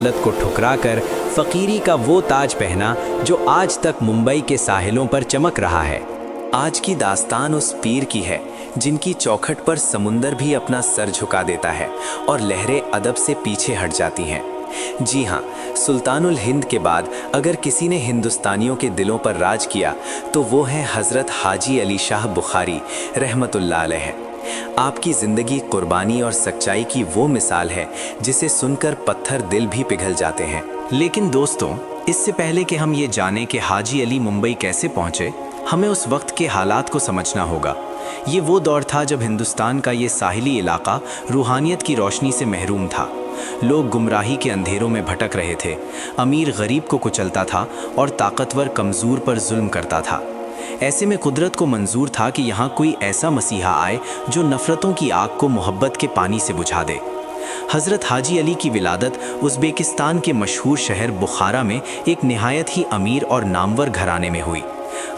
दौलत को ठुकराकर फकीरी का वो ताज पहना जो आज तक मुंबई के साहिलों पर चमक रहा है। आज की दास्तान उस पीर की है जिनकी चौखट पर समुंदर भी अपना सर झुका देता है और लहरें अदब से पीछे हट जाती हैं। जी हाँ, सुल्तानुल हिंद के बाद अगर किसी ने हिंदुस्तानियों के दिलों पर राज किया तो वो है हज़रत हाजी अली शाह बुखारी रहमतुल्लाह अलैह। आपकी ज़िंदगी कुर्बानी और सच्चाई की वो मिसाल है जिसे सुनकर पत्थर दिल भी पिघल जाते हैं। लेकिन दोस्तों, इससे पहले कि हम ये जानें कि हाजी अली मुंबई कैसे पहुँचे, हमें उस वक्त के हालात को समझना होगा। ये वो दौर था जब हिंदुस्तान का ये साहिली इलाका रूहानियत की रोशनी से महरूम था। लोग गुमराही के अंधेरों में भटक रहे थे। अमीर गरीब को कुचलता था और ताकतवर कमज़ोर पर जुल्म करता था। ऐसे में कुदरत को मंजूर था कि यहाँ कोई ऐसा मसीहा आए जो नफ़रतों की आग को मोहब्बत के पानी से बुझा दे। हज़रत हाजी अली की विलादत उज़्बेकिस्तान के मशहूर शहर बुखारा में एक निहायत ही अमीर और नामवर घराने में हुई।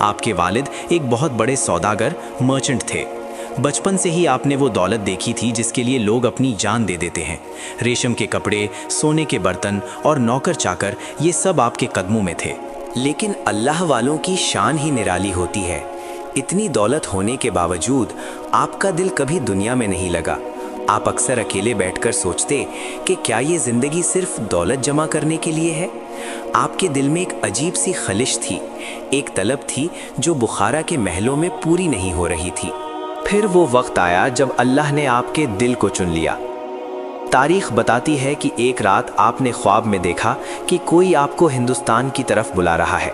आपके वालिद एक बहुत बड़े सौदागर मर्चेंट थे। बचपन से ही आपने वो दौलत देखी थी जिसके लिए लोग अपनी जान दे देते हैं। रेशम के कपड़े, सोने के बर्तन और नौकर चाकर, ये सब आपके कदमों में थे। लेकिन अल्लाह वालों की शान ही निराली होती है। इतनी दौलत होने के बावजूद आपका दिल कभी दुनिया में नहीं लगा। आप अक्सर अकेले बैठकर सोचते कि क्या ये ज़िंदगी सिर्फ दौलत जमा करने के लिए है। आपके दिल में एक अजीब सी खलिश थी, एक तलब थी जो बुखारा के महलों में पूरी नहीं हो रही थी। फिर वो वक्त आया जब अल्लाह ने आपके दिल को चुन लिया। तारीख बताती है कि एक रात आपने ख्वाब में देखा कि कोई आपको हिंदुस्तान की तरफ बुला रहा है।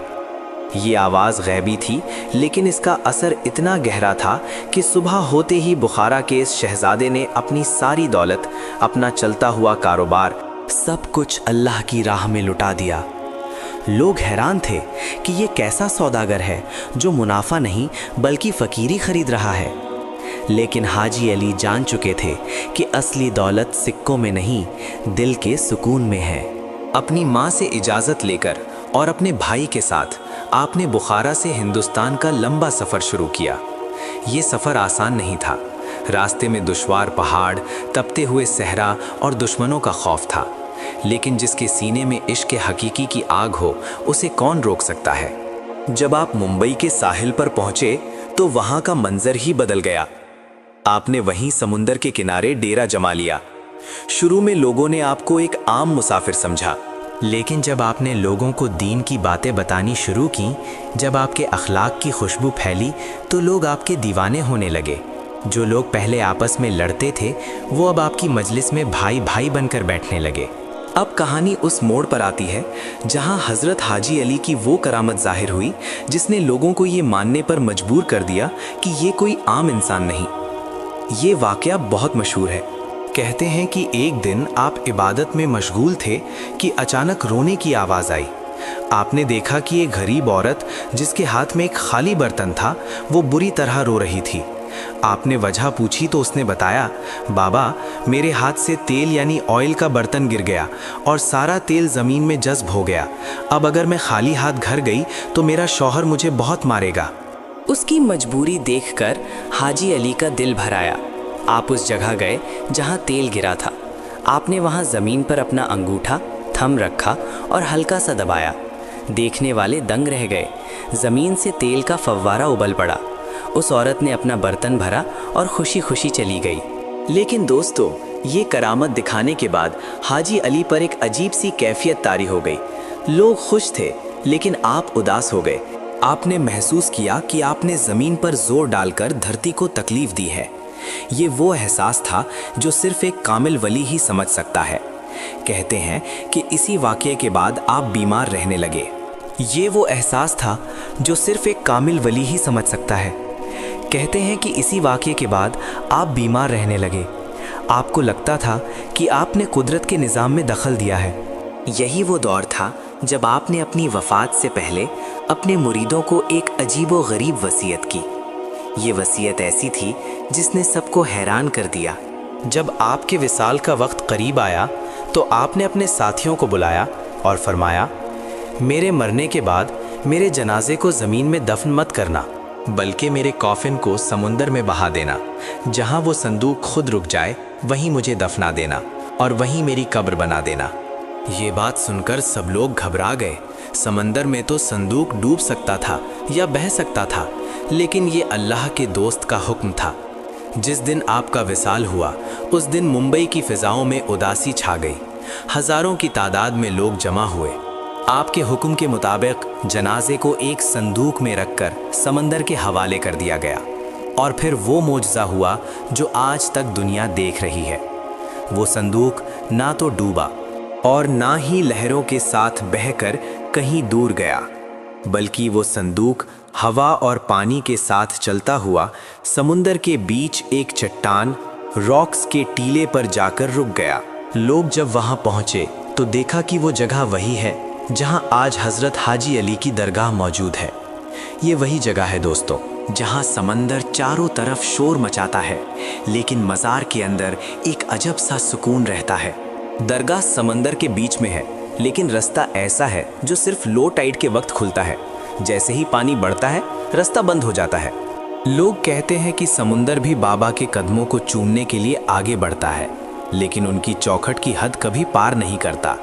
ये आवाज़ गैबी थी, लेकिन इसका असर इतना गहरा था कि सुबह होते ही बुखारा के इस शहजादे ने अपनी सारी दौलत, अपना चलता हुआ कारोबार, सब कुछ अल्लाह की राह में लुटा दिया। लोग हैरान थे कि ये कैसा सौदागर है जो मुनाफा नहीं बल्कि फ़कीरी खरीद रहा है। लेकिन हाजी अली जान चुके थे कि असली दौलत सिक्कों में नहीं, दिल के सुकून में है। अपनी माँ से इजाज़त लेकर और अपने भाई के साथ आपने बुखारा से हिंदुस्तान का लंबा सफ़र शुरू किया। ये सफ़र आसान नहीं था। रास्ते में दुश्वार पहाड़, तपते हुए सहरा और दुश्मनों का खौफ था। लेकिन जिसके सीने में इश्क हकीकी की आग हो, उसे कौन रोक सकता है। जब आप मुंबई के साहिल पर पहुँचे तो वहाँ का मंजर ही बदल गया। आपने वहीं समुंदर के किनारे डेरा जमा लिया। शुरू में लोगों ने आपको एक आम मुसाफिर समझा, लेकिन जब आपने लोगों को दीन की बातें बतानी शुरू की, जब आपके अखलाक की खुशबू फैली, तो लोग आपके दीवाने होने लगे। जो लोग पहले आपस में लड़ते थे, वो अब आपकी मजलिस में भाई भाई बनकर बैठने लगे। अब कहानी उस मोड़ पर आती है जहां हज़रत हाजी अली की वो करामत जाहिर हुई जिसने लोगों को ये मानने पर मजबूर कर दिया कि ये कोई आम इंसान नहीं। ये वाक़या बहुत मशहूर है। कहते हैं कि एक दिन आप इबादत में मशगूल थे कि अचानक रोने की आवाज़ आई। आपने देखा कि एक गरीब औरत जिसके हाथ में एक खाली बर्तन था, वो बुरी तरह रो रही थी। आपने वजह पूछी तो उसने बताया, बाबा, मेरे हाथ से तेल यानी ऑयल का बर्तन गिर गया और सारा तेल ज़मीन में जज्ब हो गया। अब अगर मैं खाली हाथ घर गई तो मेरा शौहर मुझे बहुत मारेगा। उसकी मजबूरी देखकर हाजी अली का दिल भर आया। आप उस जगह गए जहां तेल गिरा था। आपने वहां ज़मीन पर अपना अंगूठा थम रखा और हल्का सा दबाया। देखने वाले दंग रह गए। ज़मीन से तेल का फव्वारा उबल पड़ा। उस औरत ने अपना बर्तन भरा और खुशी खुशी चली गई। लेकिन दोस्तों, ये करामत दिखाने के बाद हाजी अली पर एक अजीब सी कैफियत तारी हो गई। लोग खुश थे, लेकिन आप उदास हो गए। आपने महसूस किया कि आपने ज़मीन पर जोर डालकर धरती को तकलीफ़ दी है। ये वो एहसास था जो सिर्फ एक कामिल वली ही समझ सकता है। कहते हैं कि इसी वाक़ये के बाद आप बीमार रहने लगे। ये वो एहसास था जो सिर्फ एक कामिल वली ही समझ सकता है। कहते हैं कि इसी वाक़ये के बाद आप बीमार रहने लगे। आपको लगता था कि आपने कुदरत के निज़ाम में दखल दिया है। यही वो दौर था जब आपने अपनी वफ़ात से पहले अपने मुरीदों को एक अजीब व गरीब वसीयत की। ये वसीयत ऐसी थी जिसने सबको हैरान कर दिया। जब आपके विसाल का वक्त करीब आया तो आपने अपने साथियों को बुलाया और फरमाया, मेरे मरने के बाद मेरे जनाजे को ज़मीन में दफन मत करना, बल्कि मेरे कॉफिन को समुंदर में बहा देना। जहाँ वो संदूक खुद रुक जाए वहीं मुझे दफना देना और वहीं मेरी कब्र बना देना। ये बात सुनकर सब लोग घबरा गए। समंदर में तो संदूक डूब सकता था या बह सकता था, लेकिन ये अल्लाह के दोस्त का हुक्म था। जिस दिन आपका विसाल हुआ उस दिन मुंबई की फिजाओं में उदासी छा गई। हजारों की तादाद में लोग जमा हुए। आपके हुक्म के मुताबिक जनाजे को एक संदूक में रखकर समंदर के हवाले कर दिया गया और फिर वो मोजज़ा हुआ जो आज तक दुनिया देख रही है। वो संदूक ना तो डूबा और ना ही लहरों के साथ बहकर कहीं दूर गया, बल्कि वो संदूक हवा और पानी के साथ चलता हुआ समुंदर के बीच एक चट्टान रॉक्स के टीले पर जाकर रुक गया। लोग जब वहां पहुंचे तो देखा कि वो जगह वही है जहां आज हजरत हाजी अली की दरगाह मौजूद है। ये वही जगह है दोस्तों, जहां समंदर चारों तरफ शोर मचाता है, लेकिन मज़ार के अंदर एक अजब सा सुकून रहता है। दरगाह समंदर के बीच में है, लेकिन रास्ता ऐसा है जो सिर्फ लो टाइड के वक्त खुलता है। जैसे ही पानी बढ़ता है रास्ता बंद हो जाता है। लोग कहते हैं कि समुंदर भी बाबा के कदमों को चूमने के लिए आगे बढ़ता है, लेकिन उनकी चौखट की हद कभी पार नहीं करता।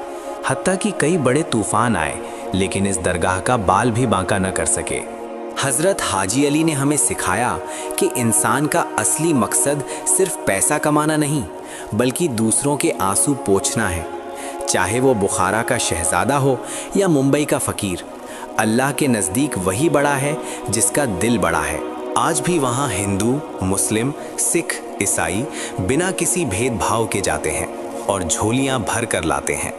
हत्ता कि कई बड़े तूफान आए, लेकिन इस दरगाह का बाल भी बांका न कर सके। हजरत हाजी अली ने हमें सिखाया कि इंसान का असली मकसद सिर्फ पैसा कमाना नहीं, बल्कि दूसरों के आंसू पोंछना है। चाहे वो बुखारा का शहजादा हो या मुंबई का फ़कीर, अल्लाह के नज़दीक वही बड़ा है जिसका दिल बड़ा है। आज भी वहाँ हिंदू, मुस्लिम, सिख, ईसाई बिना किसी भेदभाव के जाते हैं और झोलियाँ भर कर लाते हैं।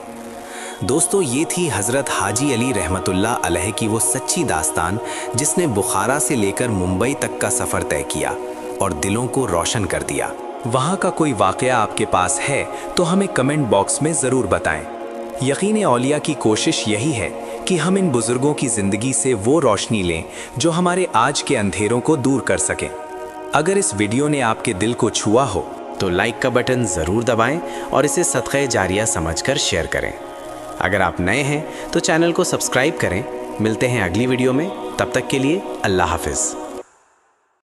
दोस्तों, ये थी हज़रत हाजी अली रहमतुल्लाह अलैह की वो सच्ची दास्तान जिसने बुखारा से लेकर मुंबई तक का सफ़र तय किया और दिलों को रोशन कर दिया। वहाँ का कोई वाक़या आपके पास है तो हमें कमेंट बॉक्स में ज़रूर बताएं। यकीन औलिया की कोशिश यही है कि हम इन बुज़ुर्गों की ज़िंदगी से वो रोशनी लें जो हमारे आज के अंधेरों को दूर कर सकें। अगर इस वीडियो ने आपके दिल को छुआ हो तो लाइक का बटन ज़रूर दबाएं और इसे सदक़े जारिया समझकर शेयर करें। अगर आप नए हैं तो चैनल को सब्सक्राइब करें। मिलते हैं अगली वीडियो में, तब तक के लिए अल्लाह हाफ़िज़।